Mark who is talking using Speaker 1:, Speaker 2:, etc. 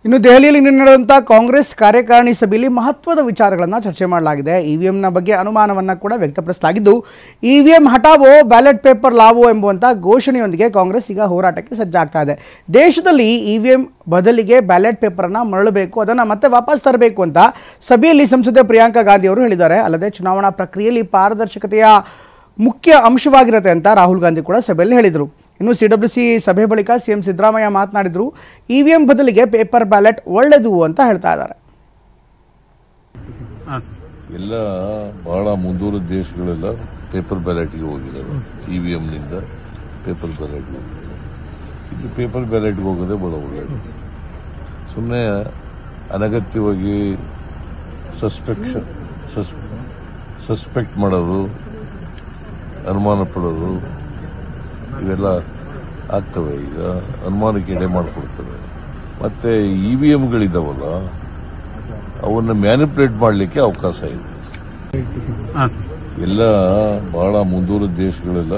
Speaker 1: ಇನ್ನು ದೆಹಲಿಯಲ್ಲಿ ನಿನ್ನೆ ನಡೆದಂತ ಕಾಂಗ್ರೆಸ್ ಕಾರ್ಯಕಾರಿಣಿ ಸಭೆಯಲ್ಲಿ ಮಹತ್ವದ ವಿಚಾರಗಳನ್ನು ಚರ್ಚೆ ಮಾಡಲಾಗಿದೆ. ಇವಿಎಂನ ಬಗ್ಗೆ ಅನುಮಾನವನ್ನು ಕೂಡ ವ್ಯಕ್ತಪಡಿಸಲಾಗಿದ್ದು, ಇವಿಎಂ ಹಟಾವೋ ಬ್ಯಾಲೆಟ್ ಪೇಪರ್ ಲಾವೋ ಎಂಬುವಂತ ಘೋಷಣೆಯೊಂದಿಗೆ ಕಾಂಗ್ರೆಸ್ ಈಗ ಹೋರಾಟಕ್ಕೆ ಸಜ್ಜಾಗ್ತಾ ಇದೆ. ದೇಶದಲ್ಲಿ ಇವಿಎಂ ಬದಲಿಗೆ ಬ್ಯಾಲೆಟ್ ಪೇಪರ್ನ ಮರಳಬೇಕು, ಅದನ್ನು ಮತ್ತೆ ವಾಪಸ್ ತರಬೇಕು ಅಂತ ಸಭೆಯಲ್ಲಿ ಸಂಸದೆ ಪ್ರಿಯಾಂಕಾ ಗಾಂಧಿ ಅವರು ಹೇಳಿದ್ದಾರೆ. ಅಲ್ಲದೆ ಚುನಾವಣಾ ಪ್ರಕ್ರಿಯೆಯಲ್ಲಿ ಪಾರದರ್ಶಕತೆಯ ಮುಖ್ಯ ಅಂಶವಾಗಿರುತ್ತೆ ಅಂತ ರಾಹುಲ್ ಗಾಂಧಿ ಕೂಡ ಸಭೆಯಲ್ಲಿ ಹೇಳಿದರು. ಇನ್ನು ಸಿಡಬ್ಲ್ಯೂಸಿ ಸಭೆ ಬಳಿಕ ಸಿಎಂ ಸಿದ್ದರಾಮಯ್ಯ ಮಾತನಾಡಿದ್ರು, ಇವಿಎಂ ಬದಲಿಗೆ ಪೇಪರ್ ಬ್ಯಾಲೆಟ್ ಒಳ್ಳೆಯದು ಅಂತ ಹೇಳ್ತಾ ಇದ್ದಾರೆ.
Speaker 2: ಎಲ್ಲ ಬಹಳ ಮುಂದೂರ ದೇಶಗಳೆಲ್ಲ ಪೇಪರ್ ಬ್ಯಾಲೆಟ್ಗೆ ಹೋಗಿದ್ದಾರೆ. ಇವಿಎಂನಿಂದ ಪೇಪರ್ ಬ್ಯಾಲೆಟ್ಗೆ ಇದು ಪೇಪರ್ ಬ್ಯಾಲೆಟ್ಗೆ ಹೋಗೋದೇ ಬಹಳ ಒಳ್ಳೆಯದು. ಸುಮ್ಮನೆ ಅನಗತ್ಯವಾಗಿ ಸಸ್ಪೆಕ್ಟ್ ಮಾಡೋದು, ಅನುಮಾನ ಪಡೋದು ಇವೆಲ್ಲ ಆಗ್ತವೆ. ಈಗ ಅನುಮಾನಕ್ಕೆ ಎಡೆ ಮಾಡಿಕೊಡ್ತವೆ. ಮತ್ತೆ ಇವಿಎಂಗಳಿದಾವಲ್ಲ, ಅವನ್ನ ಮ್ಯಾನಿಪುಲೇಟ್ ಮಾಡಲಿಕ್ಕೆ ಅವಕಾಶ ಇದೆ. ಎಲ್ಲ ಬಹಳ ಮುಂದೂರ ದೇಶಗಳೆಲ್ಲ